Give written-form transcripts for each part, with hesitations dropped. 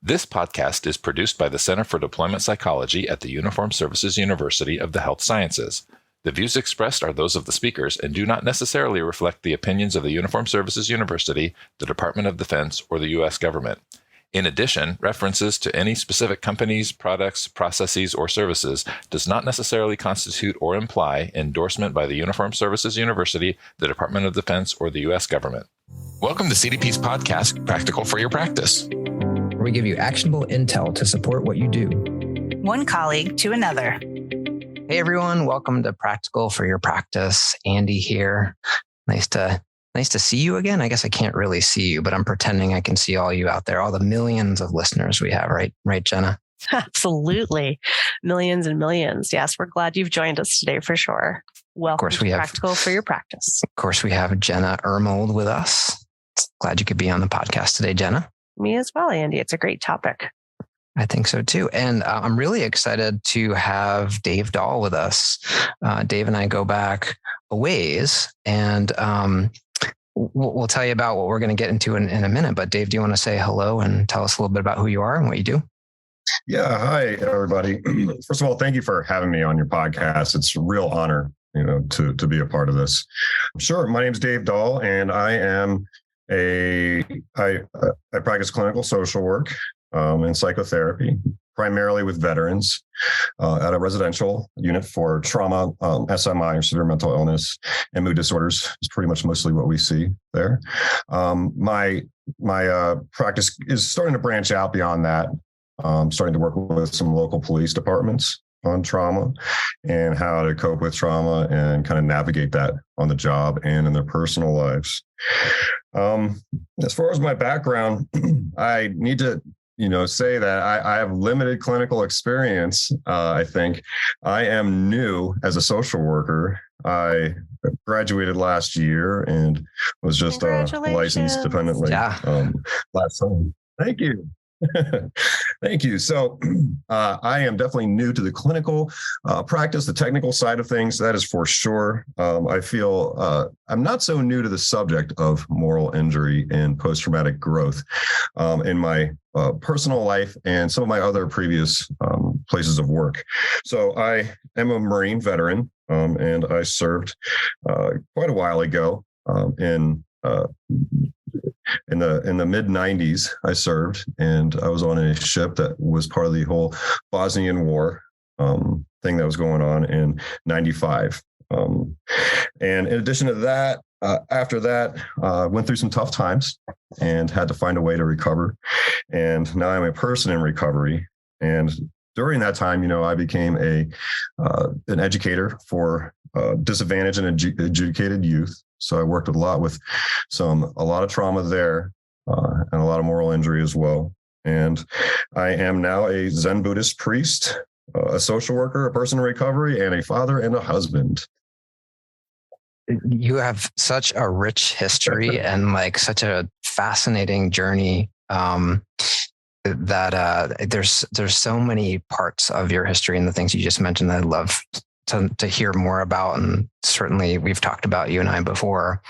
This podcast is produced by the Center for Deployment Psychology at the Uniformed Services University of the Health Sciences. The views expressed are those of the speakers and do not necessarily reflect the opinions of the Uniformed Services University, the Department of Defense, or the U.S. government. In addition, references to any specific companies, products, processes, or services does not necessarily constitute or imply endorsement by the Uniformed Services University, the Department of Defense, or the U.S. government. Welcome to CDP's podcast, Practical for Your Practice, where we give you actionable intel to support what you do. One colleague to another. Hey everyone, welcome to Practical for Your Practice. Andy here. Nice to see you again. I guess I can't really see you, but I'm pretending I can see all you out there, all the millions of listeners we have, right, Jenna? Absolutely. Millions and millions. Yes, we're glad you've joined us today for sure. Welcome of course, we to have Practical for Your Practice. Of course, we have Jenna Ermold with us. Glad you could be on the podcast today, Jenna. Me as well, Andy. It's a great topic. I think so too. And I'm really excited to have Dave Dahl with us. Dave and I go back a ways, and we'll tell you about what we're going to get into in a minute. But Dave, do you want to say hello and tell us a little bit about who you are and what you do? Yeah. Hi, everybody. First of all, thank you for having me on your podcast. It's a real honor, to be a part of this. Sure. My name is Dave Dahl, and I practice clinical social work and psychotherapy, primarily with veterans at a residential unit for trauma, SMI, or severe mental illness, and mood disorders. Is pretty much mostly what we see there. My practice is starting to branch out beyond that. Starting to work with some local police departments on trauma and how to cope with trauma and kind of navigate that on the job and in their personal lives. As far as my background, I need to say that I have limited clinical experience. I think I am new as a social worker. I graduated last year and was just licensed dependently last summer. Thank you. Thank you. So I am definitely new to the clinical practice, the technical side of things. That is for sure. I feel I'm not so new to the subject of moral injury and post-traumatic growth in my personal life and some of my other previous places of work. So I am a Marine veteran, and I served quite a while ago in the mid 90s. I served, and I was on a ship that was part of the whole Bosnian War thing that was going on in 95. And in addition to that, after that, went through some tough times and had to find a way to recover. And now I'm a person in recovery. And during that time, I became an educator for disadvantaged and adjudicated youth. So I worked a lot with a lot of trauma there and a lot of moral injury as well. And I am now a Zen Buddhist priest, a social worker, a person in recovery, and a father and a husband. You have such a rich history and such a fascinating journey that there's so many parts of your history and the things you just mentioned that I'd love to hear more about. And certainly we've talked about you and I before.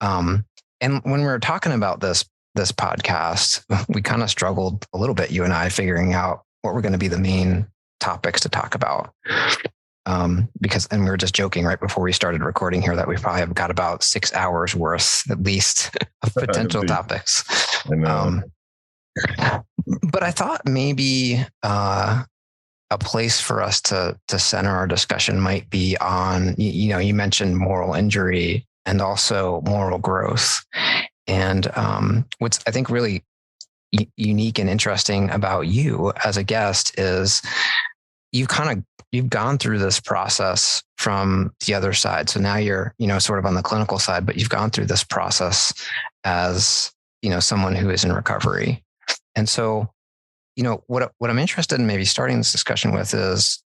And when we were talking about this podcast, we kind of struggled a little bit, you and I, figuring out what were going to be the main topics to talk about. And we were just joking right before we started recording here that we probably have got about 6 hours worth, at least, of potential topics. I know. But I thought maybe a place for us to center our discussion might be on, you mentioned moral injury and also moral growth. And what's I think really unique and interesting about you as a guest is you've gone through this process from the other side. So now you're, sort of on the clinical side, but you've gone through this process as, someone who is in recovery. And so, what I'm interested in maybe starting this discussion with is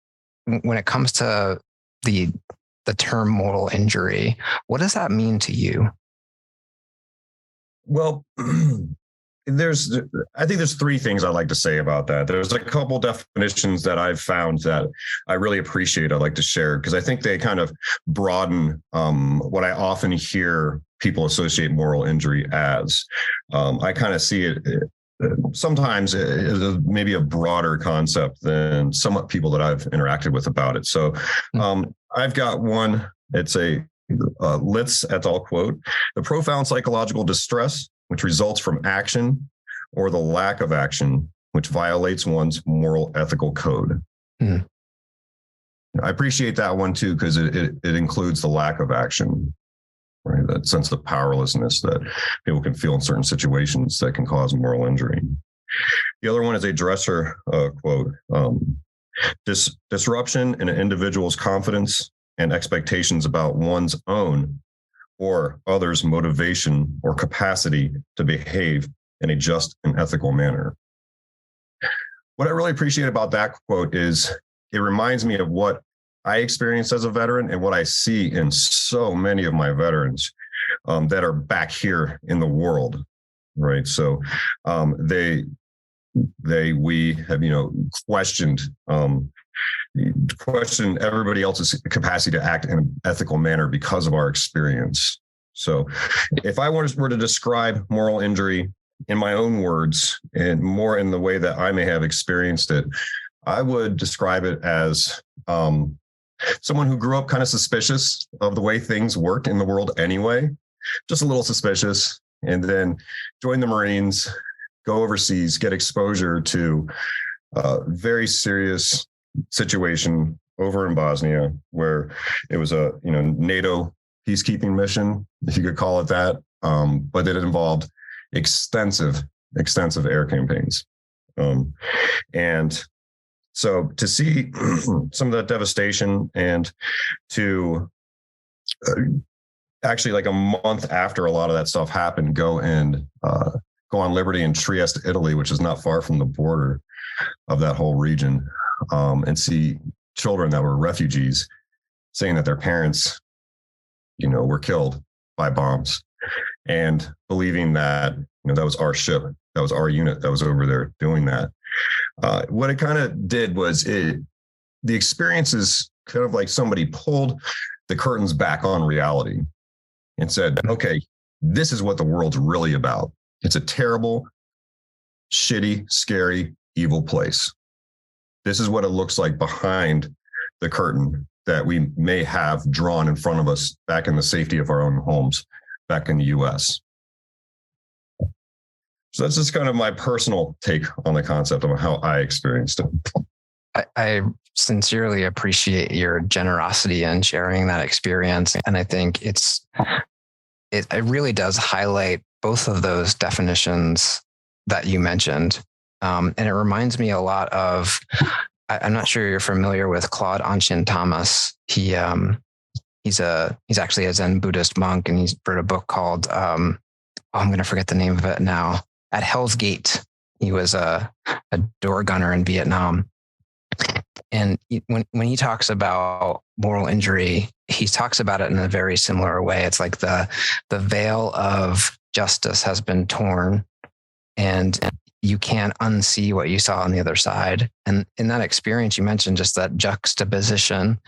when it comes to the term moral injury, what does that mean to you? Well, I think there's three things I'd like to say about that. There's a couple definitions that I've found that I really appreciate. I'd like to share because I think they kind of broaden what I often hear people associate moral injury as. I kind of see it sometimes is maybe a broader concept than some people that I've interacted with about it. So I've got one. It's a Litz et al. Quote: "The profound psychological distress which results from action or the lack of action which violates one's moral ethical code." Hmm. I appreciate that one too, because it includes the lack of action, right? That sense of powerlessness that people can feel in certain situations that can cause moral injury. The other one is a Dresser quote: "Disruption in an individual's confidence and expectations about one's own or others' motivation or capacity to behave in a just and ethical manner." What I really appreciate about that quote is it reminds me of what I experienced as a veteran and what I see in so many of my veterans that are back here in the world, right? So we have, questioned everybody else's capacity to act in an ethical manner because of our experience. So if I were to describe moral injury in my own words and more in the way that I may have experienced it, I would describe it as someone who grew up kind of suspicious of the way things work in the world anyway, just a little suspicious, and then join the Marines, go overseas, get exposure to a very serious situation over in Bosnia, where it was a NATO peacekeeping mission, if you could call it that, but it involved extensive air campaigns, and so to see some of that devastation and to actually, like a month after a lot of that stuff happened, go on liberty in Trieste, Italy, which is not far from the border of that whole region, and see children that were refugees saying that their parents, were killed by bombs, and believing that, that was our ship, that was our unit that was over there doing that. What it kind of did was the experience is kind of like somebody pulled the curtains back on reality and said, okay, this is what the world's really about. It's a terrible, shitty, scary, evil place. This is what it looks like behind the curtain that we may have drawn in front of us back in the safety of our own homes back in the US. So that's just kind of my personal take on the concept of how I experienced it. I sincerely appreciate your generosity in sharing that experience. And I think it really does highlight both of those definitions that you mentioned. And it reminds me a lot of, I'm not sure you're familiar with Claude Anshin Thomas. He's actually a Zen Buddhist monk, and he's wrote a book called, I'm going to forget the name of it now. At Hell's Gate. He was a door gunner in Vietnam. And when he talks about moral injury, he talks about it in a very similar way. It's like the veil of justice has been torn, and you can't unsee what you saw on the other side. And in that experience, you mentioned just that juxtaposition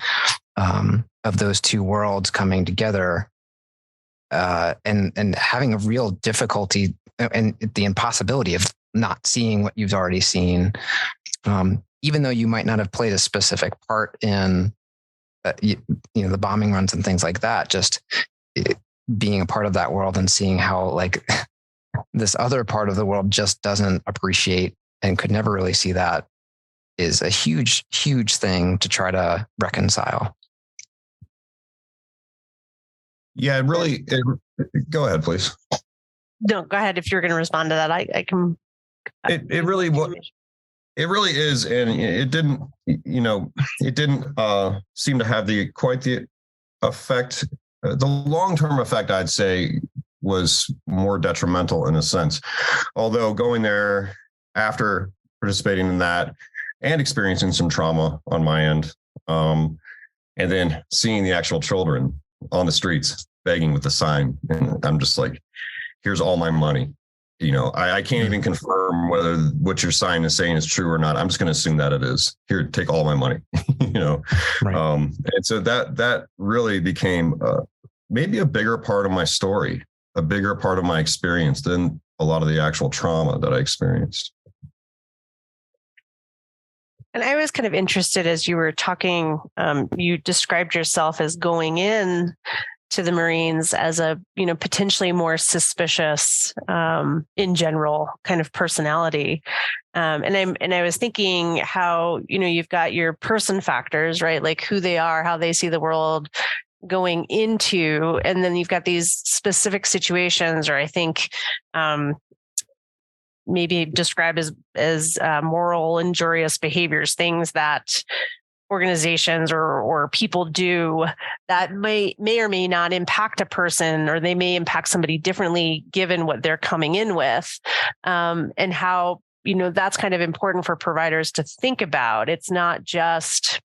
of those two worlds coming together, and having a real difficulty and the impossibility of not seeing what you've already seen, even though you might not have played a specific part in, the bombing runs and things like that. Just being a part of that world and seeing how like this other part of the world just doesn't appreciate and could never really see that is a huge, huge thing to try to reconcile. Yeah, go ahead, please. No, go ahead. If you're going to respond to that, I can. It really is, and it didn't seem to have quite the effect. The long-term effect, I'd say, was more detrimental in a sense. Although going there after participating in that and experiencing some trauma on my end, and then seeing the actual children on the streets begging with the sign, and I'm just like, here's all my money. I can't even confirm whether what your sign is saying is true or not. I'm just going to assume that it is. Here, take all my money. Right. And so that really became maybe a bigger part of my story, a bigger part of my experience than a lot of the actual trauma that I experienced. And I was kind of interested as you were talking, you described yourself as going in to the Marines as a, potentially more suspicious, in general kind of personality. And I was thinking how, you've got your person factors, right? Like who they are, how they see the world going into, and then you've got these specific situations, or I think, maybe described as moral injurious behaviors, things that organizations or people do that may or may not impact a person, or they may impact somebody differently given what they're coming in with, and how, that's kind of important for providers to think about. It's not just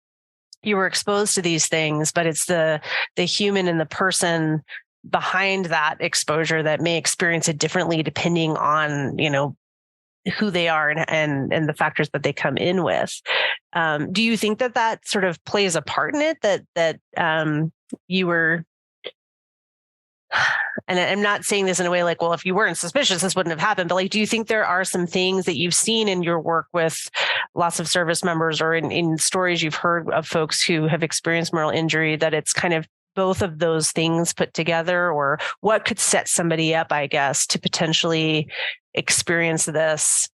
you were exposed to these things, but it's the human and the person behind that exposure that may experience it differently depending on, who they are and the factors that they come in with. Do you think that sort of plays a part in it, that you were, and I'm not saying this in a way like, well, if you weren't suspicious, this wouldn't have happened, but like, do you think there are some things that you've seen in your work with lots of service members, or in stories you've heard of folks who have experienced moral injury, that it's kind of both of those things put together, or what could set somebody up, I guess, to potentially experience this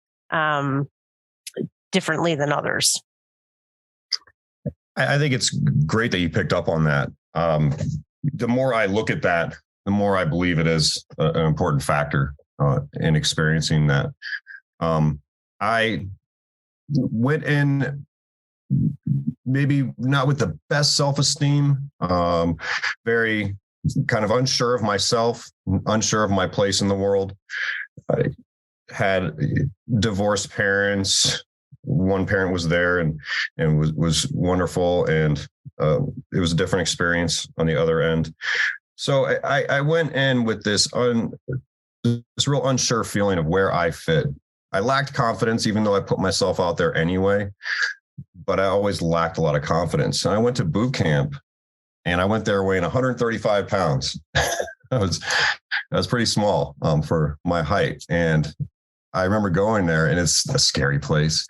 differently than others? I think it's great that you picked up on that. The more I look at that, the more I believe it is an important factor in experiencing that. I went in maybe not with the best self-esteem, very kind of unsure of myself, unsure of my place in the world. I had divorced parents. One parent was there and was wonderful, and it was a different experience on the other end. So I went in with this real unsure feeling of where I fit. I lacked confidence, even though I put myself out there anyway, but I always lacked a lot of confidence. And I went to boot camp, and I went there weighing 135 pounds. I was pretty small for my height. And I remember going there, and it's a scary place,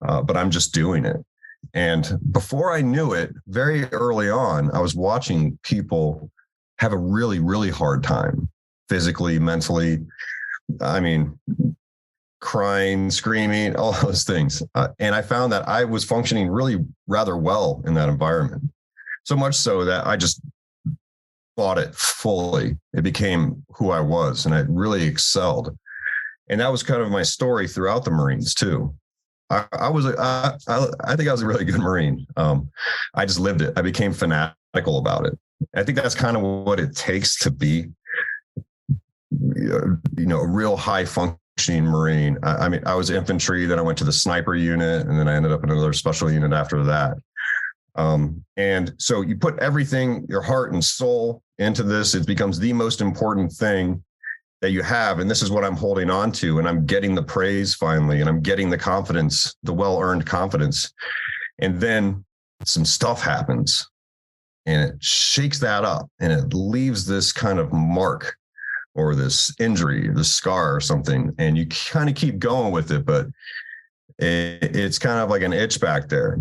but I'm just doing it. And before I knew it, very early on, I was watching people have a really, really hard time physically, mentally. I mean, crying, screaming, all those things. And I found that I was functioning really rather well in that environment. So much so that I just bought it fully. It became who I was, and I really excelled. And that was kind of my story throughout the Marines too. I think I was a really good Marine. I just lived it. I became fanatical about it. I think that's kind of what it takes to be, a real high functioning Marine. I mean, I was infantry, then I went to the sniper unit, and then I ended up in another special unit after that. And so you put everything, your heart and soul into this. It becomes the most important thing that you have. And this is what I'm holding on to. And I'm getting the praise finally, and I'm getting the confidence, the well-earned confidence. And then some stuff happens, and it shakes that up, and it leaves this kind of mark or this injury, this scar or something. And you kind of keep going with it, but it's kind of like an itch back there.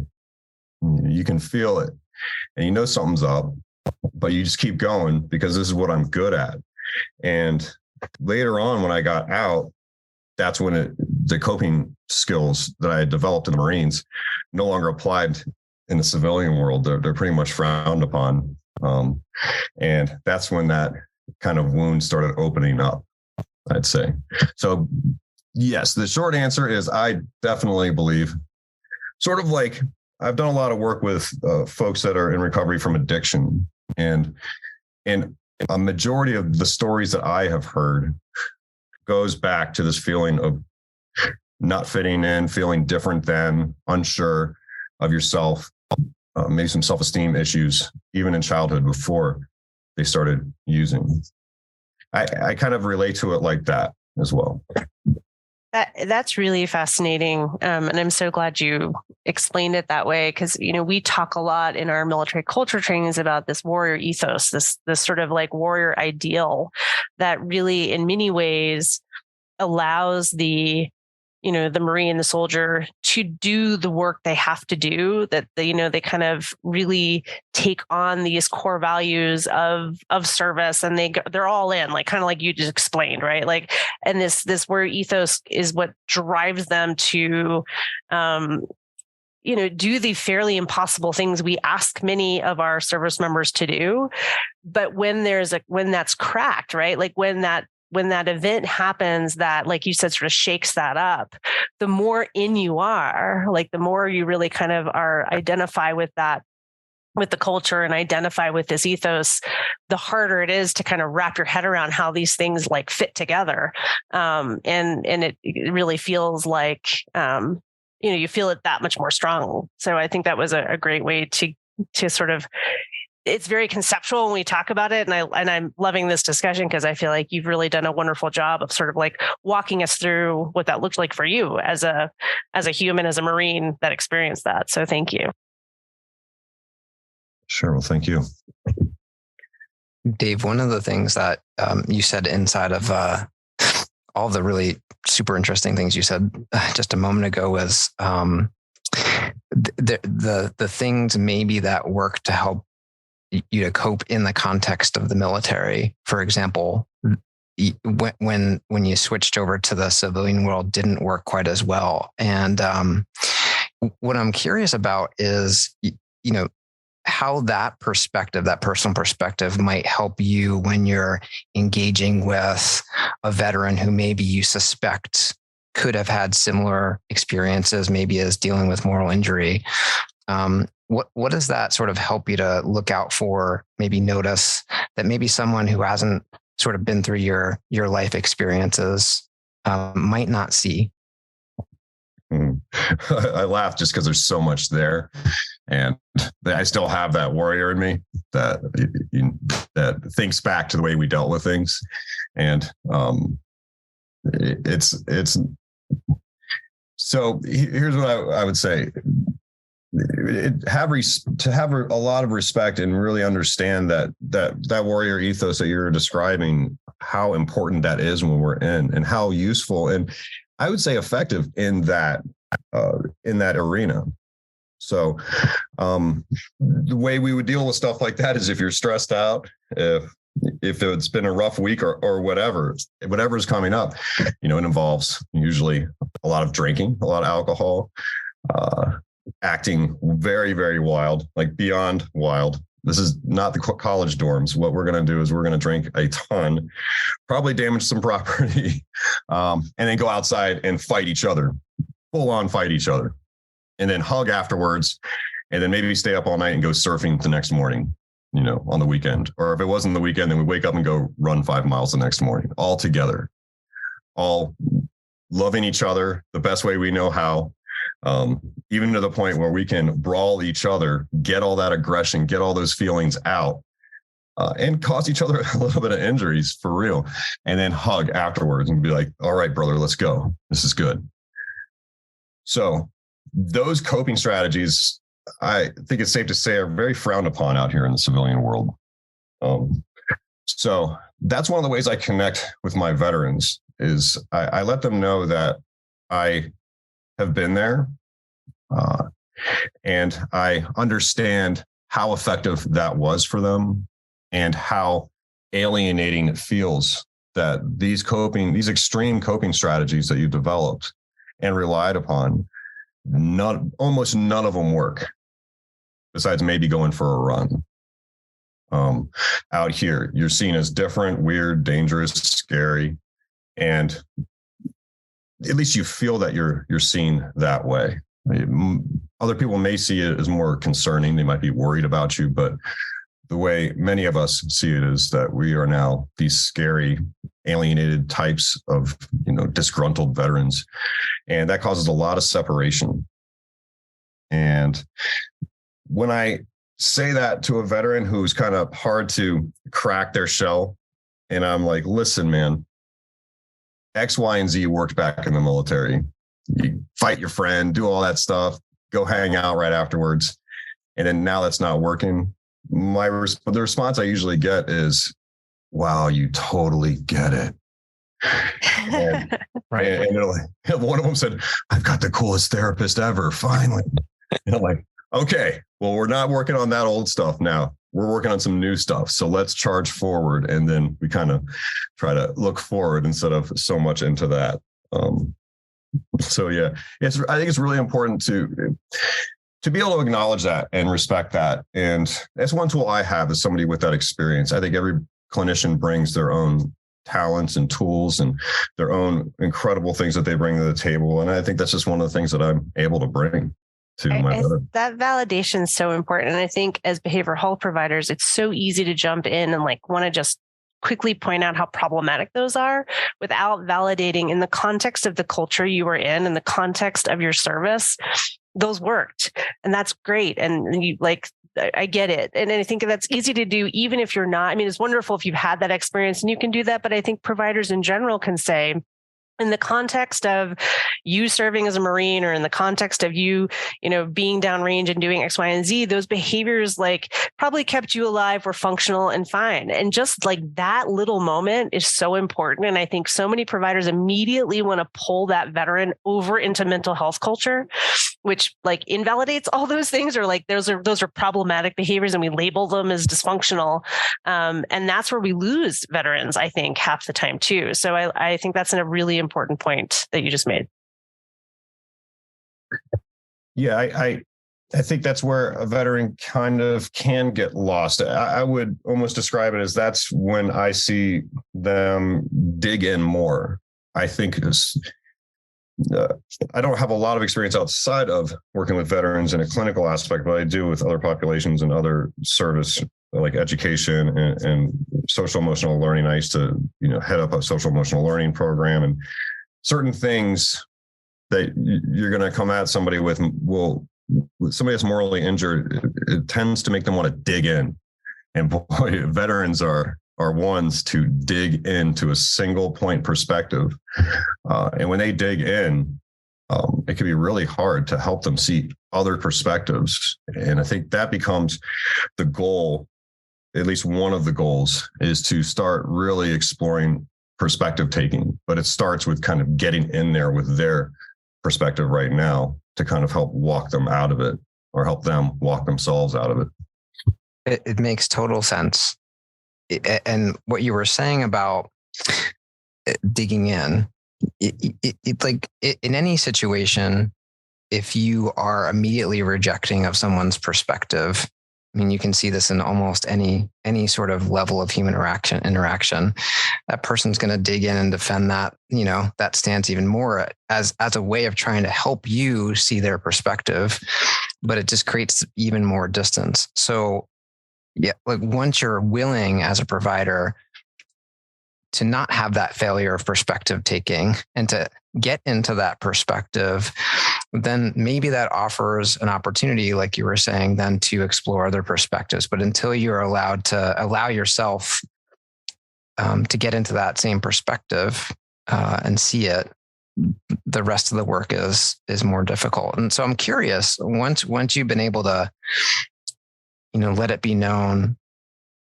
You can feel it, and something's up, but you just keep going because this is what I'm good at. And later on, when I got out, that's when the coping skills that I had developed in the Marines no longer applied in the civilian world. They're pretty much frowned upon. And that's when that kind of wound started opening up, I'd say. So yes, the short answer is I definitely believe, sort of like I've done a lot of work with folks that are in recovery from addiction, and a majority of the stories that I have heard goes back to this feeling of not fitting in, feeling different than, unsure of yourself, maybe some self-esteem issues, even in childhood before they started using. I kind of relate to it like that as well. That's really fascinating. And I'm so glad you explained it that way, because, we talk a lot in our military culture trainings about this warrior ethos, this sort of like warrior ideal that really in many ways allows the Marine, the soldier, to do the work they have to do, that they kind of really take on these core values of service, and they're all in, like kind of like you just explained, right? Like, and this warrior ethos is what drives them to do the fairly impossible things we ask many of our service members to do. But when that's cracked, right? Like when that event happens that, like you said, sort of shakes that up, the more in you are, like the more you really kind of identify with that, with the culture, and identify with this ethos, the harder it is to kind of wrap your head around how these things like fit together. And it really feels like, you feel it that much more strong. So I think that was a great way to sort of, it's very conceptual when we talk about it. And I'm loving this discussion because I feel like you've really done a wonderful job of sort of like walking us through what that looked like for you as a human, as a Marine that experienced that. So thank you. Sure. Well, thank you. Dave, one of the things that you said inside of all the really super interesting things you said just a moment ago was the things maybe that work to help you to cope in the context of the military. For example, when you switched over to the civilian world didn't work quite as well. And what I'm curious about is, how that perspective, that personal perspective, might help you when you're engaging with a veteran who maybe you suspect could have had similar experiences, maybe as dealing with moral injury. What does that sort of help you to look out for, maybe notice that maybe someone who hasn't sort of been through your life experiences might not see? I laugh just because there's so much there, and I still have that warrior in me that thinks back to the way we dealt with things, and it's so. Here's what I would say: to have a lot of respect and really understand that warrior ethos that you're describing, how important that is when we're in, and how useful and I would say effective in that arena. So the way we would deal with stuff like that is if you're stressed out, if it's been a rough week or whatever's coming up, it involves usually a lot of drinking, a lot of alcohol, acting very, very wild, like beyond wild. This is not the college dorms. What we're going to do is we're going to drink a ton, probably damage some property, and then go outside and fight each other, full on fight each other, and then hug afterwards, and then maybe stay up all night and go surfing the next morning, on the weekend. Or if it wasn't the weekend, then we wake up and go run 5 miles the next morning, all together, all loving each other the best way we know how. Even to the point where we can brawl each other, get all that aggression, get all those feelings out, and cause each other a little bit of injuries for real, and then hug afterwards and be like, all right, brother, let's go. This is good. So those coping strategies, I think it's safe to say, are very frowned upon out here in the civilian world. So that's one of the ways I connect with my veterans is I let them know that I have been there, and I understand how effective that was for them and how alienating it feels that these extreme coping strategies that you developed and relied upon, almost none of them work besides maybe going for a run. Out here, you're seen as different, weird, dangerous, scary, and at least you feel that you're seen that way. Other people may see it as more concerning. They might be worried about you, but the way many of us see it is that we are now these scary, alienated types of, disgruntled veterans. And that causes a lot of separation. And when I say that to a veteran who's kind of hard to crack their shell, and I'm like, listen, man, X, Y, and Z worked back in the military. You fight your friend, do all that stuff, go hang out right afterwards. And then now that's not working. The response I usually get is, wow, you totally get it. And, Right. and one of them said, "I've got the coolest therapist ever, finally." And I'm like, okay, well, we're not working on that old stuff now. We're working on some new stuff. So let's charge forward. And then we kind of try to look forward instead of so much into that. So yeah, I think it's really important to be able to acknowledge that and respect that. And that's one tool I have as somebody with that experience. I think every clinician brings their own talents and tools and their own incredible things that they bring to the table. And I think that's just one of the things that I'm able to bring to my veteran. That validation is so important. And I think as behavioral health providers, it's so easy to jump in and like want to just quickly point out how problematic those are without validating in the context of the culture you were in the context of your service. Those worked. And that's great. And you like, I get it. And I think that's easy to do, even if you're not. I mean, it's wonderful if you've had that experience and you can do that. But I think providers in general can say, in the context of you serving as a Marine or in the context of you, being downrange and doing X, Y, and Z, those behaviors like probably kept you alive, were functional and fine. And just like that little moment is so important. And I think so many providers immediately want to pull that veteran over into mental health culture, which like invalidates all those things, or like those are problematic behaviors and we label them as dysfunctional. And that's where we lose veterans, I think, half the time too. So I think that's a really important point that you just made. Yeah, I think that's where a veteran kind of can get lost. I would almost describe it as that's when I see them dig in more. I think I don't have a lot of experience outside of working with veterans in a clinical aspect, but I do with other populations and other service like education and social emotional learning. I used to, head up a social emotional learning program, and certain things that you're going to come at somebody with somebody that's morally injured, it tends to make them want to dig in. And boy, veterans are ones to dig into a single point perspective. And when they dig in, it can be really hard to help them see other perspectives. And I think that becomes the goal. At least one of the goals is to start really exploring perspective taking, but it starts with kind of getting in there with their perspective right now to kind of help walk them out of it, or help them walk themselves out of it. It makes total sense. And what you were saying about digging in, in any situation, if you are immediately rejecting of someone's perspective, I mean, you can see this in almost any sort of level of human interaction. That person's going to dig in and defend that, that stance even more as a way of trying to help you see their perspective, but it just creates even more distance. So yeah, like once you're willing as a provider to not have that failure of perspective taking and to get into that perspective, then maybe that offers an opportunity, like you were saying, then to explore other perspectives. But until you're allowed to allow yourself to get into that same perspective and see it, the rest of the work is more difficult. And so I'm curious, once you've been able to, let it be known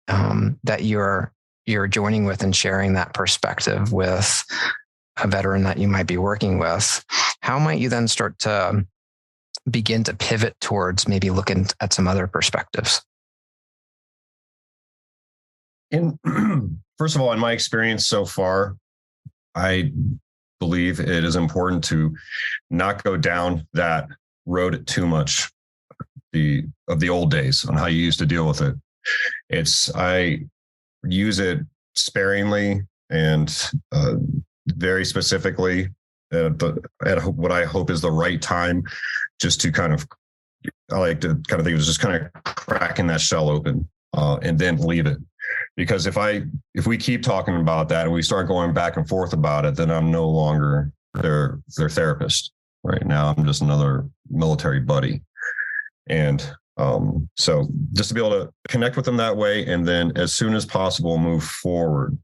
that you're joining with and sharing that perspective with a veteran that you might be working with, how might you then start to begin to pivot towards maybe looking at some other perspectives? First of all, in my experience so far, I believe it is important to not go down that road too much of the old days on how you used to deal with it. I use it sparingly and very specifically at what I hope is the right time, just to I like to kind of think of it as just kind of cracking that shell open and then leave it. Because if we keep talking about that and we start going back and forth about it, then I'm no longer their therapist. Right now, I'm just another military buddy. And so just to be able to connect with them that way, and then as soon as possible, move forward.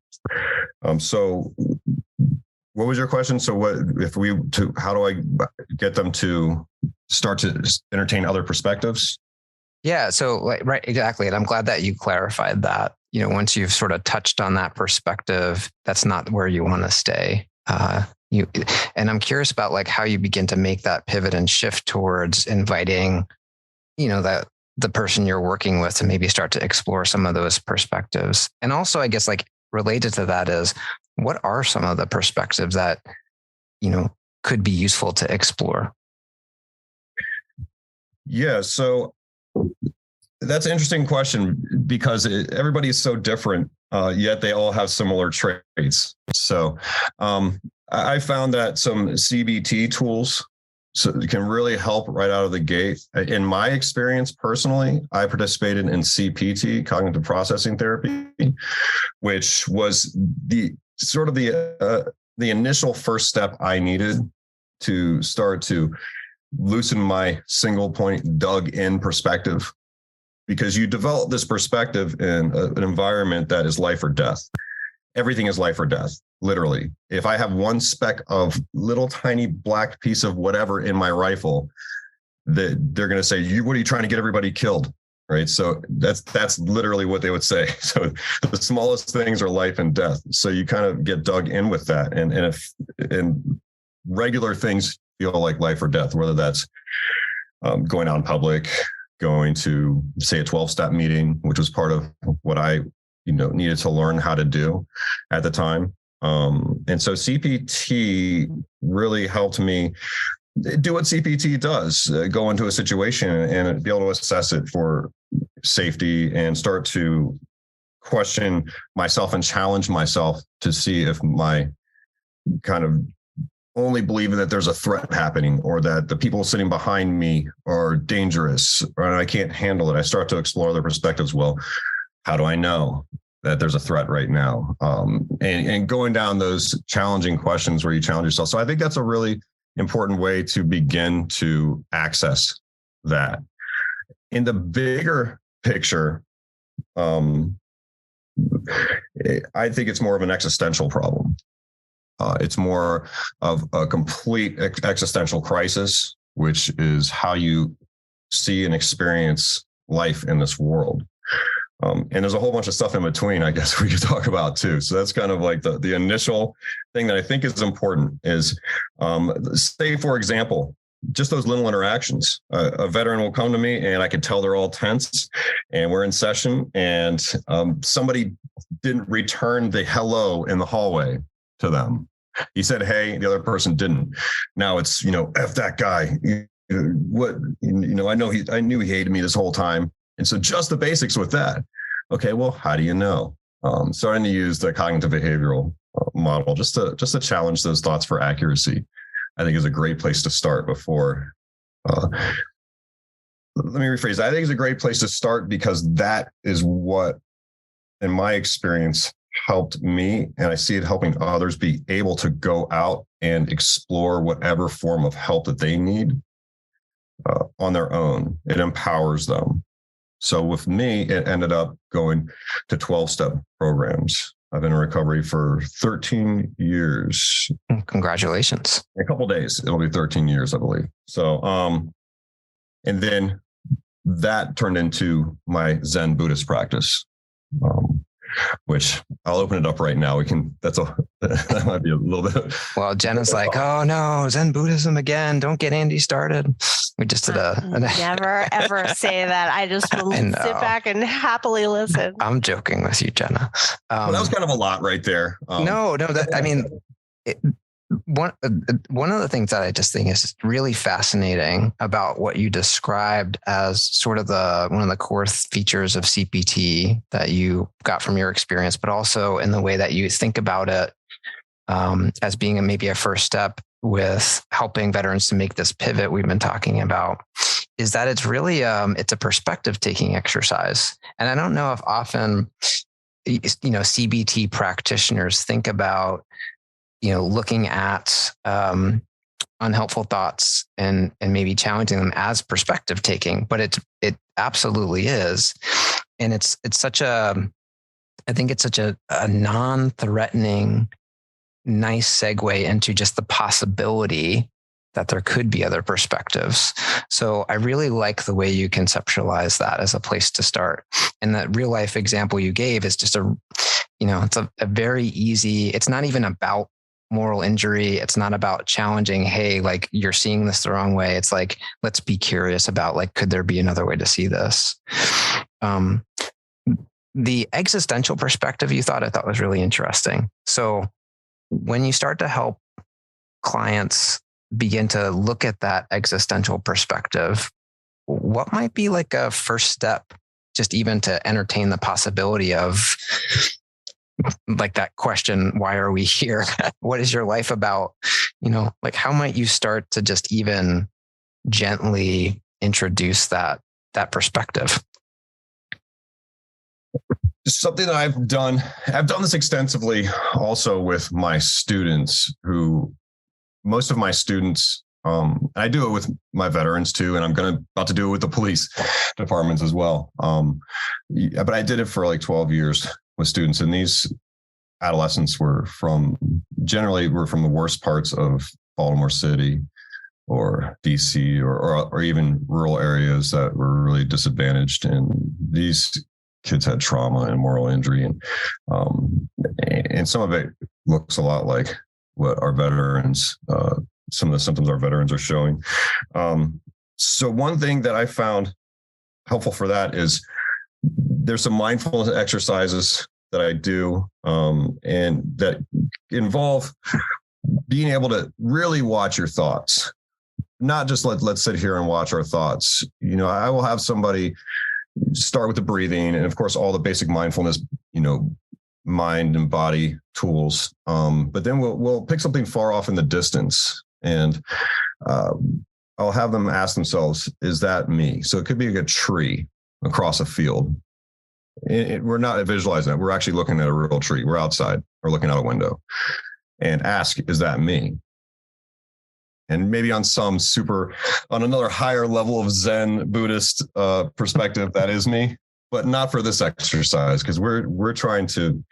So what was your question? So how do I get them to start to entertain other perspectives? Yeah. So right, exactly. And I'm glad that you clarified that. once you've sort of touched on that perspective, that's not where you want to stay. And I'm curious about like how you begin to make that pivot and shift towards inviting, that the person you're working with to maybe start to explore some of those perspectives. And also, I guess like related to that is, what are some of the perspectives that, could be useful to explore? Yeah. So that's an interesting question because everybody is so different, yet they all have similar traits. So I found that some CBT tools can really help right out of the gate. In my experience, personally, I participated in CPT, cognitive processing therapy, which was the initial first step I needed to start to loosen my single point dug in perspective, because you develop this perspective in an environment that is life or death. Everything is life or death, literally. If I have one speck of little tiny black piece of whatever in my rifle, they're going to say, what are you trying to get everybody killed? Right. So that's literally what they would say. So the smallest things are life and death. So you kind of get dug in with that. And regular things feel like life or death, whether that's going out in public, going to, say, a 12-step meeting, which was part of what I needed to learn how to do at the time. And so CPT really helped me do what CPT does, go into a situation and be able to assess it for safety and start to question myself and challenge myself to see if my kind of only believing that there's a threat happening or that the people sitting behind me are dangerous or I can't handle it. I start to explore their perspectives. Well, how do I know that there's a threat right now? And going down those challenging questions where you challenge yourself. So I think that's a really important way to begin to access that. In the bigger picture, I think it's more of an existential problem. It's more of a complete existential crisis, which is how you see and experience life in this world. And there's a whole bunch of stuff in between, I guess we could talk about too. So that's kind of like the initial thing that I think is important is, say, for example, just those little interactions. A veteran will come to me and I can tell they're all tense and we're in session and somebody didn't return the hello in the hallway to them. He said, hey, the other person didn't. Now it's, F that guy. I knew he hated me this whole time. And so just the basics with that. Okay, well, how do you know? Starting to use the cognitive behavioral model just to challenge those thoughts for accuracy, I think is a great place to start before. Let me rephrase that. I think it's a great place to start because that is what, in my experience, helped me, and I see it helping others be able to go out and explore whatever form of help that they need on their own. It empowers them. So with me, it ended up going to 12-step programs. I've been in recovery for 13 years. Congratulations. In a couple of days, it'll be 13 years, I believe. So, and then that turned into my Zen Buddhist practice, which I'll open it up right now. That might be a little bit. Well, Jenna's like, oh no, Zen Buddhism again. Don't get Andy started. We just did never ever say that. I just will sit back and happily listen. I'm joking with you, Jenna. Well, that was kind of a lot right there. One of the things that I just think is really fascinating about what you described as sort of one of the core features of CPT that you got from your experience, but also in the way that you think about it as being maybe a first step with helping veterans to make this pivot we've been talking about, is that it's really it's a perspective taking exercise. And I don't know if often CBT practitioners think about looking at unhelpful thoughts and maybe challenging them as perspective taking, but it absolutely is. And I think it's such a non-threatening, nice segue into just the possibility that there could be other perspectives. So I really like the way you conceptualize that as a place to start. And that real life example you gave is just it's a very easy, it's not even about moral injury. It's not about challenging, hey, like you're seeing this the wrong way. It's like, let's be curious about like, could there be another way to see this? The existential perspective I thought was really interesting. So when you start to help clients begin to look at that existential perspective, what might be like a first step, just even to entertain the possibility of like that question, why are we here? What is your life about? Like how might you start to just even gently introduce that perspective? Something that I've done this extensively also with my students, who most of my students, I do it with my veterans too, and I'm about to do it with the police departments as well. But I did it for like 12 years with students, and these adolescents were from the worst parts of Baltimore City or DC or even rural areas that were really disadvantaged. And these kids had trauma and moral injury, and some of it looks a lot like what our veterans, some of the symptoms our veterans are showing. So one thing that I found helpful for that is there's some mindfulness exercises that I do, and that involve being able to really watch your thoughts, not just let's sit here and watch our thoughts. I will have somebody start with the breathing, and of course, all the basic mindfulness, mind and body tools. But then we'll pick something far off in the distance, and I'll have them ask themselves, "Is that me?" So it could be like a tree across a field. We're not visualizing that. We're actually looking at a real tree. We're outside or looking out a window, and ask, "Is that me?" And maybe on another higher level of Zen Buddhist perspective, that is me, but not for this exercise, because we're trying to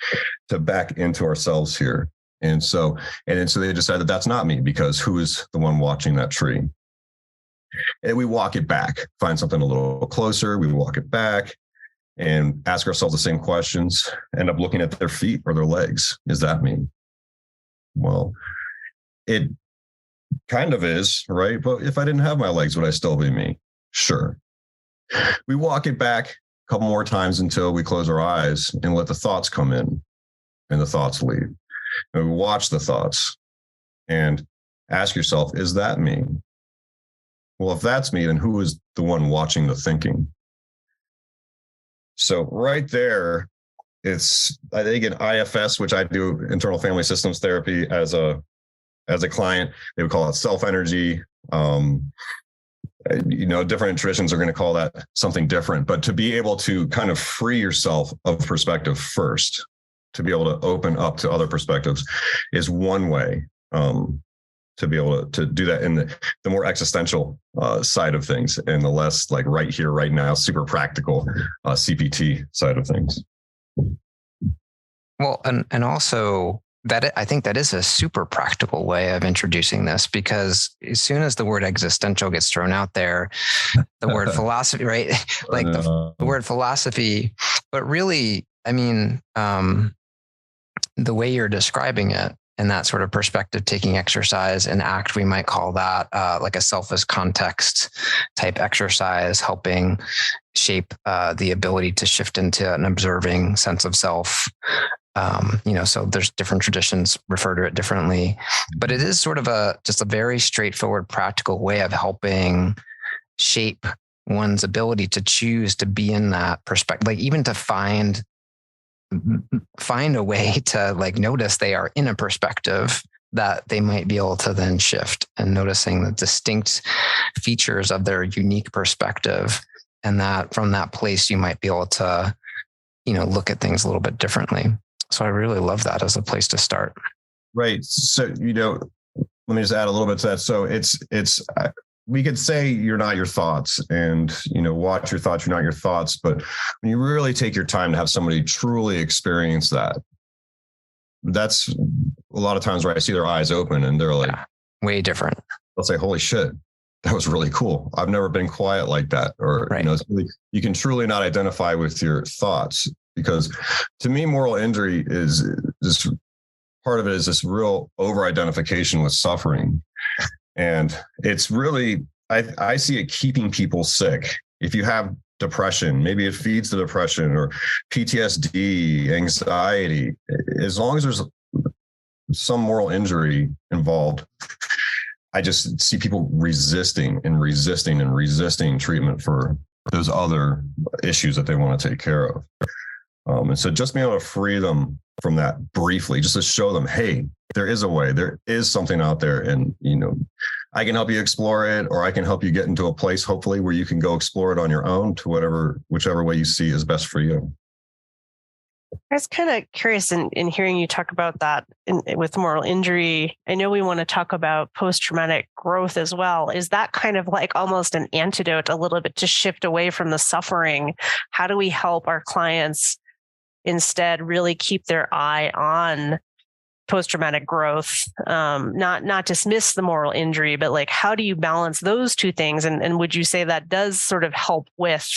back into ourselves here. And so they decide that that's not me, because who is the one watching that tree? And we walk it back, find something a little closer. We walk it back and ask ourselves the same questions, end up looking at their feet or their legs. Is that me? Well, it kind of is, right? But if I didn't have my legs, would I still be me? Sure. We walk it back a couple more times until we close our eyes and let the thoughts come in and the thoughts leave. And we watch the thoughts and ask yourself, is that me? Well, if that's me, then who is the one watching the thinking? So right there, it's, I think, in IFS, which I do, internal family systems therapy, as a client, they would call it self-energy. Different traditions are going to call that something different, but to be able to kind of free yourself of perspective first, to be able to open up to other perspectives, is one way to be able to do that in the more existential side of things, and the less like right here, right now, super practical CPT side of things. Well, and also that, I think that is a super practical way of introducing this, because as soon as the word existential gets thrown out there, the word philosophy, right? Like the word philosophy, but really, I mean, the way you're describing it, and that sort of perspective taking exercise and ACT, we might call that like a self as context type exercise, helping shape the ability to shift into an observing sense of self. So there's different traditions refer to it differently, but it is sort of just a very straightforward, practical way of helping shape one's ability to choose to be in that perspective, like even to find a way to like notice they are in a perspective that they might be able to then shift, and noticing the distinct features of their unique perspective. And that from that place, you might be able to, look at things a little bit differently. So I really love that as a place to start. Right. So, let me just add a little bit to that. So it's we could say you're not your thoughts, and, watch your thoughts, you're not your thoughts. But when you really take your time to have somebody truly experience that, that's a lot of times where I see their eyes open and they're like, way different. they'll say, holy shit, that was really cool. I've never been quiet like that. Or, Right. it's really, you can truly not identify with your thoughts, because to me, moral injury is this part of it is this real over identification with suffering. And it's really, I see it keeping people sick. If you have depression, maybe it feeds the depression, or PTSD, anxiety, as long as there's some moral injury involved, I just see people resisting treatment for those other issues that they want to take care of. And so just being able to free them from that briefly, just to show them, hey, there is a way, there is something out there. And, I can help you explore it, or I can help you get into a place, hopefully, where you can go explore it on your own to whichever way you see is best for you. I was kind of curious in hearing you talk about that with moral injury. I know we want to talk about post-traumatic growth as well. Is that kind of like almost an antidote a little bit to shift away from the suffering? How do we help our clients instead really keep their eye on post-traumatic growth, not dismiss the moral injury, but like, how do you balance those two things? And would you say that does sort of help with,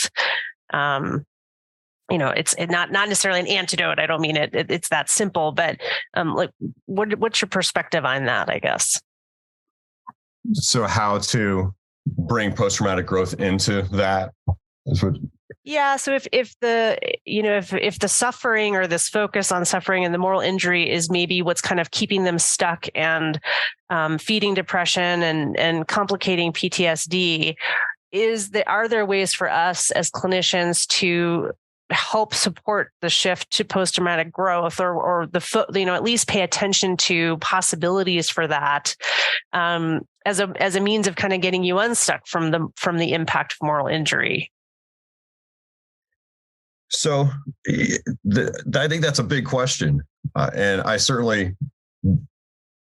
it's not necessarily an antidote. I don't mean it's that simple, but like, what's your perspective on that, I guess? So how to bring post-traumatic growth into that is what. Yeah. So if the suffering, or this focus on suffering and the moral injury, is maybe what's kind of keeping them stuck and feeding depression and complicating PTSD, are there ways for us as clinicians to help support the shift to post-traumatic growth, or at least pay attention to possibilities for that as a means of kind of getting you unstuck from the impact of moral injury? So I think that's a big question. And I certainly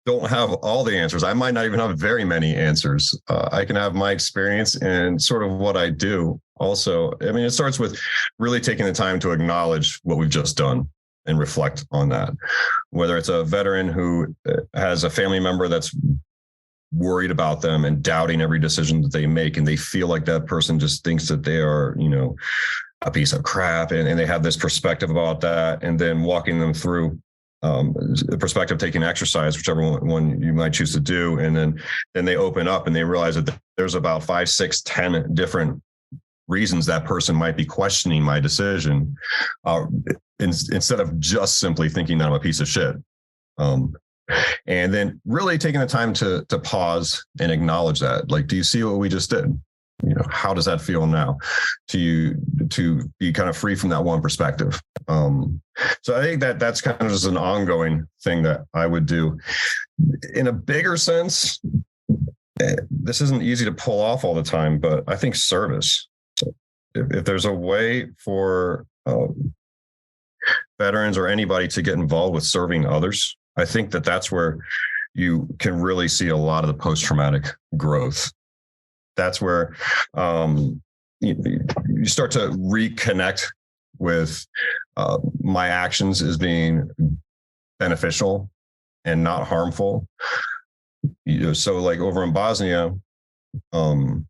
don't have all the answers. I might not even have very many answers. I can have my experience and sort of what I do. Also, I mean, it starts with really taking the time to acknowledge what we've just done and reflect on that. Whether it's a veteran who has a family member that's worried about them and doubting every decision that they make, and they feel like that person just thinks that they are, a piece of crap, and they have this perspective about that, and then walking them through the perspective, taking exercise, whichever one you might choose to do. And then they open up and they realize that there's about 5, 6, 10 different reasons that person might be questioning my decision, instead of just simply thinking that I'm a piece of shit. And then really taking the time to pause and acknowledge that. Like, do you see what we just did? How does that feel now to be kind of free from that one perspective? So I think that's kind of just an ongoing thing that I would do. In a bigger sense, this isn't easy to pull off all the time, but I think service. If there's a way for veterans or anybody to get involved with serving others, I think that's where you can really see a lot of the post-traumatic growth. That's where you start to reconnect with my actions as being beneficial and not harmful. So like over in Bosnia, that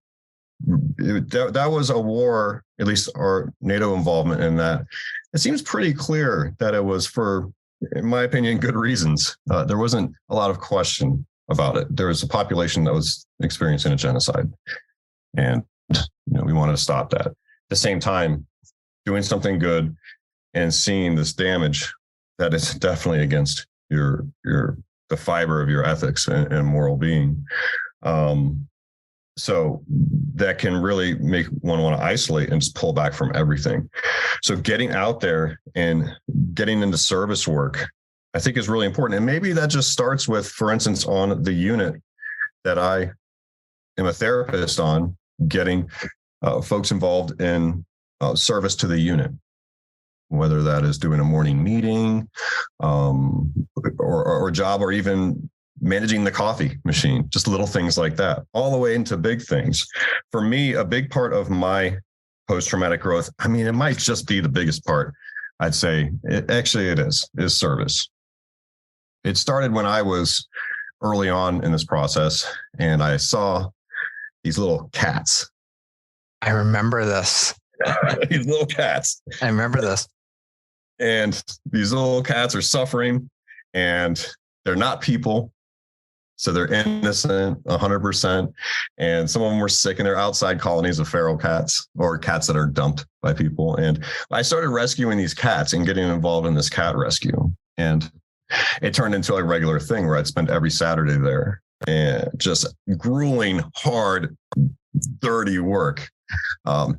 was a war, at least our NATO involvement in that. It seems pretty clear that it was for, in my opinion, good reasons. There wasn't a lot of question about it. There was a population that was experiencing a genocide, and we wanted to stop that. At the same time, doing something good and seeing this damage that is definitely against the fiber of your ethics and moral being. So that can really make one want to isolate and just pull back from everything. So getting out there and getting into service work, I think, is really important. And maybe that just starts with, for instance, on the unit that I am a therapist on, getting folks involved in service to the unit, whether that is doing a morning meeting or a job, or even managing the coffee machine, just little things like that, all the way into big things. For me, a big part of my post-traumatic growth, I mean, it might just be the biggest part, I'd say, it is service. It started when I was early on in this process, and I saw these little cats. I remember this. These little cats. I remember this. And these little cats are suffering, and they're not people. So they're innocent 100%. And some of them were sick, and they're outside colonies of feral cats or cats that are dumped by people. And I started rescuing these cats and getting involved in this cat rescue. And it turned into a regular thing where I'd spend every Saturday there, and just grueling, hard, dirty work.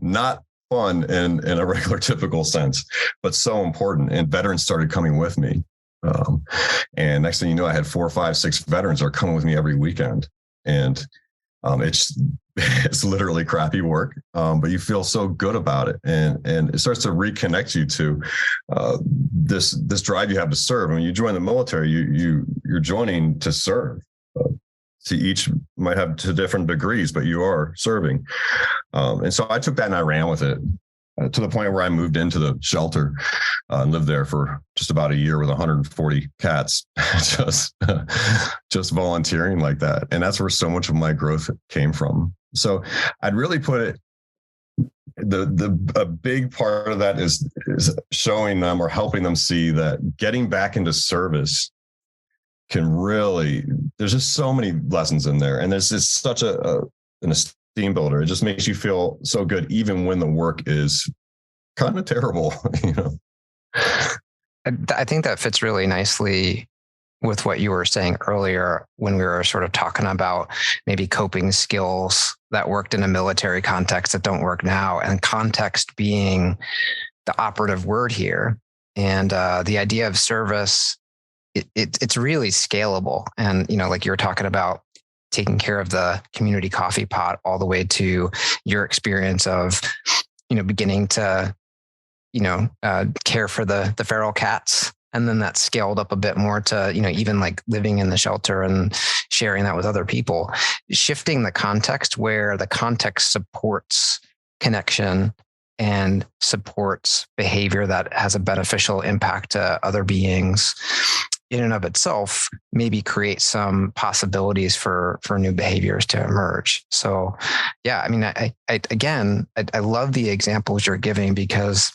Not fun in a regular typical sense, but so important. And veterans started coming with me. And next thing you know, I had 4, 5, 6 veterans are coming with me every weekend. And it's literally crappy work, but you feel so good about it. And it starts to reconnect you to this drive you have to serve. When you join the military, you're joining to serve. To each might have to different degrees, but you are serving. And so I took that and I ran with it to the point where I moved into the shelter and lived there for just about a year with 140 cats, just volunteering like that. And that's where so much of my growth came from. So I'd really put it, a big part of that is showing them or helping them see that getting back into service can really, there's just so many lessons in there. And there's just such an esteem builder. It just makes you feel so good, even when the work is kind of terrible, you know? I think that fits really nicely with what you were saying earlier when we were sort of talking about maybe coping skills that worked in a military context that don't work now, and context being the operative word here. And the idea of service, it's really scalable. And, you know, like you were talking about taking care of the community coffee pot all the way to your experience of, you know, beginning to, you know, care for the feral cats. And then that scaled up a bit more to, you know, even like living in the shelter and sharing that with other people, shifting the context where the context supports connection and supports behavior that has a beneficial impact to other beings in and of itself, maybe create some possibilities for new behaviors to emerge. So, yeah, I mean, I love the examples you're giving, because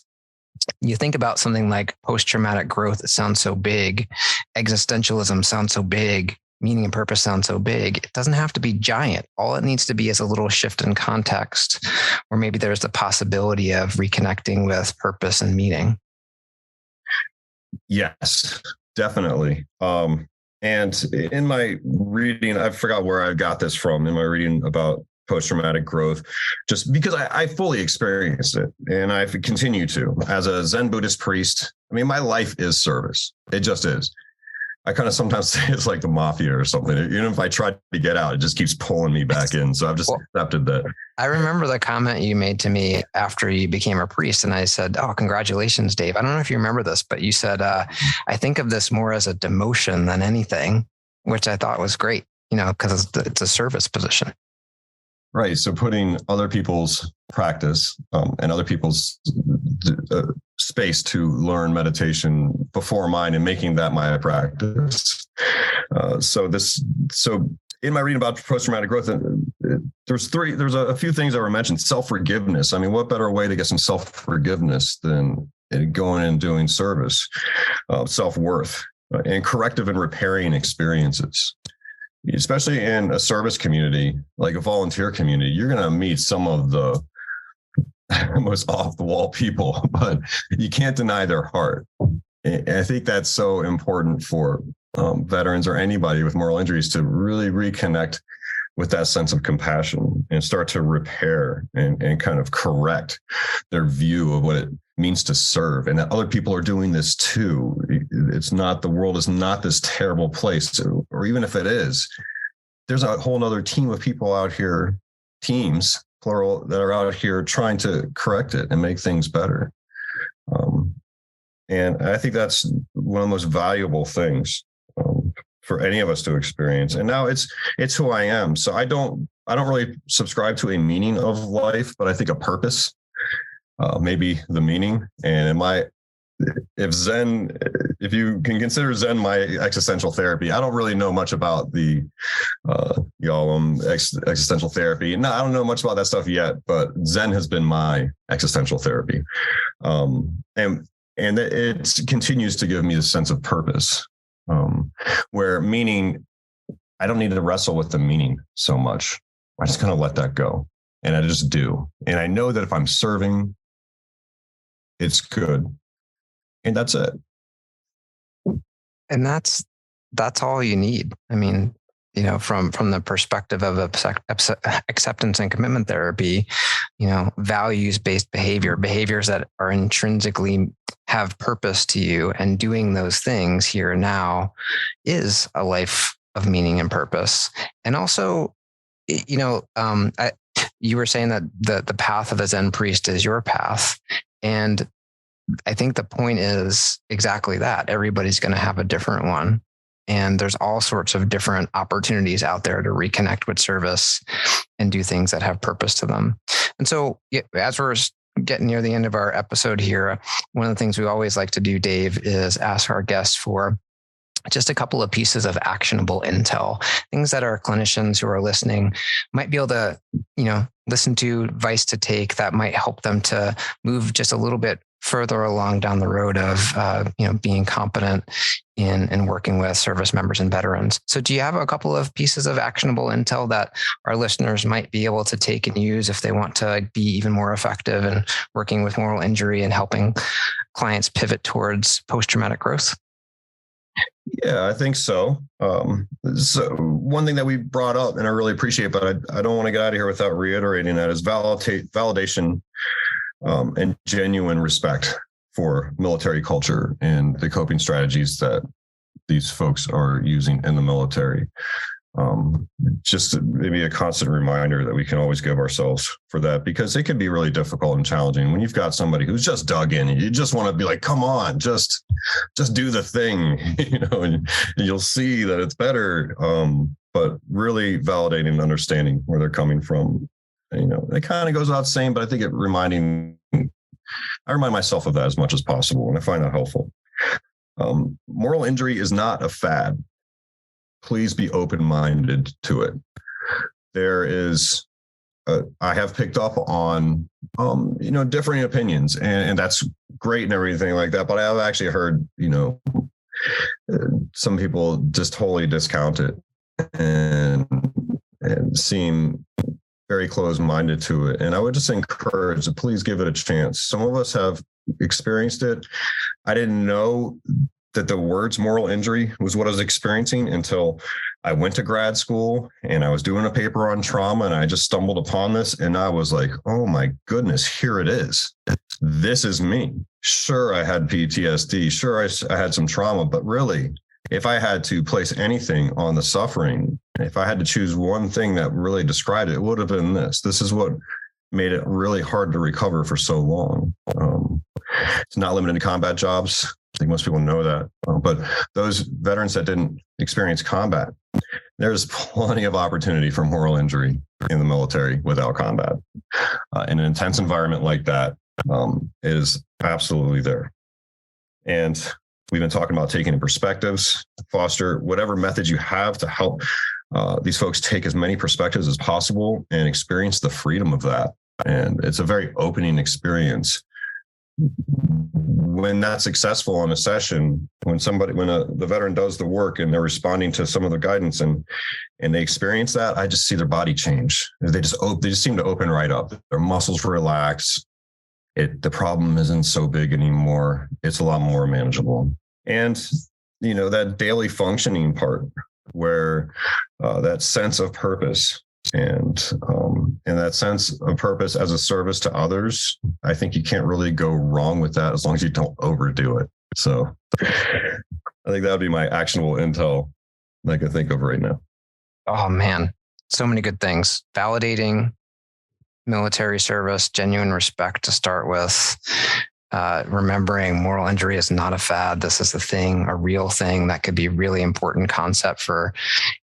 you think about something like post-traumatic growth, it sounds so big. Existentialism sounds so big. Meaning and purpose sounds so big. It doesn't have to be giant. All it needs to be is a little shift in context, where maybe there's the possibility of reconnecting with purpose and meaning. Yes, definitely. And in my reading, I forgot where I got this from, in my reading about post-traumatic growth, just because I fully experienced it, and I continue to. As a Zen Buddhist priest, I mean, my life is service. It just is. I kind of sometimes say it's like the mafia or something. Even if I try to get out, it just keeps pulling me back in. So I've just accepted that. I remember the comment you made to me after you became a priest, and I said, "Oh, congratulations, Dave." I don't know if you remember this, but you said, "I think of this more as a demotion than anything," which I thought was great, you know, because it's a service position. Right. So putting other people's practice and other people's space to learn meditation before mine, and making that my practice. So in my reading about post-traumatic growth, there's a few things that were mentioned. Self-forgiveness. I mean, what better way to get some self-forgiveness than going and doing service, self-worth, and corrective and repairing experiences. Especially in a service community, like a volunteer community, you're going to meet some of the most off-the-wall people, but you can't deny their heart. And I think that's so important for veterans or anybody with moral injuries to really reconnect with that sense of compassion and start to repair and kind of correct their view of what it means to serve, and that other people are doing this too. It's not, the world is not this terrible place, or even if it is, there's a whole other team of people out here, teams, plural, that are out here trying to correct it and make things better. And I think that's one of the most valuable things for any of us to experience. And now it's who I am. So I don't really subscribe to a meaning of life, but I think a purpose. Maybe the meaning. And in my if you can consider Zen my existential therapy, I don't really know much about the existential therapy. No, I don't know much about that stuff yet, but Zen has been my existential therapy. And it continues to give me a sense of purpose, where meaning, I don't need to wrestle with the meaning so much. I just kind of let that go. And I just do. And I know that if I'm serving, it's good. And that's it. And that's all you need. I mean, from the perspective of acceptance and commitment therapy, values-based behaviors that are intrinsically have purpose to you, and doing those things here and now is a life of meaning and purpose. And also, you were saying that the path of a Zen priest is your path. And I think the point is exactly that. Everybody's going to have a different one. And there's all sorts of different opportunities out there to reconnect with service and do things that have purpose to them. And so as we're getting near the end of our episode here, one of the things we always like to do, Dave, is ask our guests for just a couple of pieces of actionable intel, things that our clinicians who are listening might be able to, listen to, advice to take that might help them to move just a little bit further along down the road of, being competent in working with service members and veterans. So do you have a couple of pieces of actionable intel that our listeners might be able to take and use if they want to be even more effective in working with moral injury and helping clients pivot towards post-traumatic growth? Yeah, I think so. So one thing that we brought up, and I really appreciate, but I don't want to get out of here without reiterating that, is validation and genuine respect for military culture and the coping strategies that these folks are using in the military. Just maybe a constant reminder that we can always give ourselves for that, because it can be really difficult and challenging when you've got somebody who's just dug in and you just want to be like, come on, just do the thing, and you'll see that it's better. But really validating and understanding where they're coming from, it kind of goes without saying, but I think I remind myself of that as much as possible, and I find that helpful. Moral injury is not a fad. Please be open-minded to it. There is, I have picked up on, differing opinions, and that's great and everything like that. But I've actually heard, some people just totally discount it and seem very closed-minded to it. And I would just encourage to please give it a chance. Some of us have experienced it. I didn't know that the words moral injury was what I was experiencing until I went to grad school and I was doing a paper on trauma, and I just stumbled upon this and I was like, oh my goodness, here it is. This is me. Sure, I had PTSD. Sure, I had some trauma, but really, if I had to place anything on the suffering, if I had to choose one thing that really described it, it would have been this. This is what made it really hard to recover for so long. It's not limited to combat jobs. I think most people know that. But those veterans that didn't experience combat, there's plenty of opportunity for moral injury in the military without combat. In an intense environment like that, it is absolutely there. And we've been talking about taking in perspectives, foster whatever methods you have to help these folks take as many perspectives as possible and experience the freedom of that. And it's a very opening experience. When that's successful on a session, when the veteran does the work and they're responding to some of the guidance and they experience that, I just see their body change. They just seem to open right up. Their muscles relax. The problem isn't so big anymore. It's a lot more manageable. And, that daily functioning part where that sense of purpose and that sense of purpose as a service to others, I think you can't really go wrong with that as long as you don't overdo it. So I think that would be my actionable intel that I can think of right now. Oh man, so many good things. Validating military service, genuine respect to start with. Remembering moral injury is not a fad. This is a real thing that could be really important concept for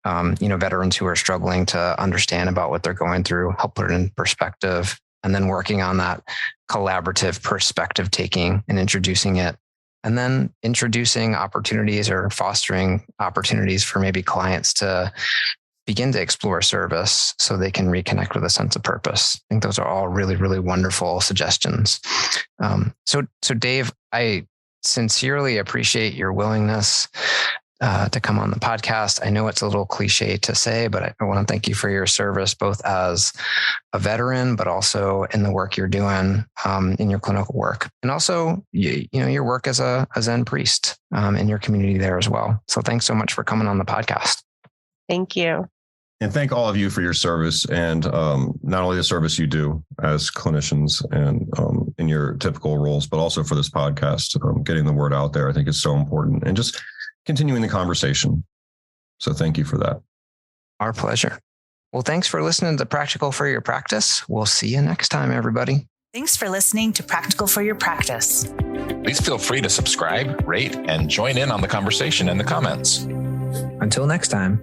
veterans who are struggling to understand about what they're going through, help put it in perspective, and then working on that collaborative perspective taking and introducing it and then introducing opportunities or fostering opportunities for maybe clients to begin to explore service so they can reconnect with a sense of purpose. I think those are all really, really wonderful suggestions. So Dave, I sincerely appreciate your willingness to come on the podcast. I know it's a little cliche to say, but I want to thank you for your service, both as a veteran, but also in the work you're doing in your clinical work, and also your work as a Zen priest in your community there as well. So thanks so much for coming on the podcast. Thank you. And thank all of you for your service, and not only the service you do as clinicians and in your typical roles, but also for this podcast. Getting the word out there, I think, is so important, and just continuing the conversation. So thank you for that. Our pleasure. Well, thanks for listening to Practical for Your Practice. We'll see you next time, everybody. Thanks for listening to Practical for Your Practice. Please feel free to subscribe, rate, and join in on the conversation in the comments. Until next time.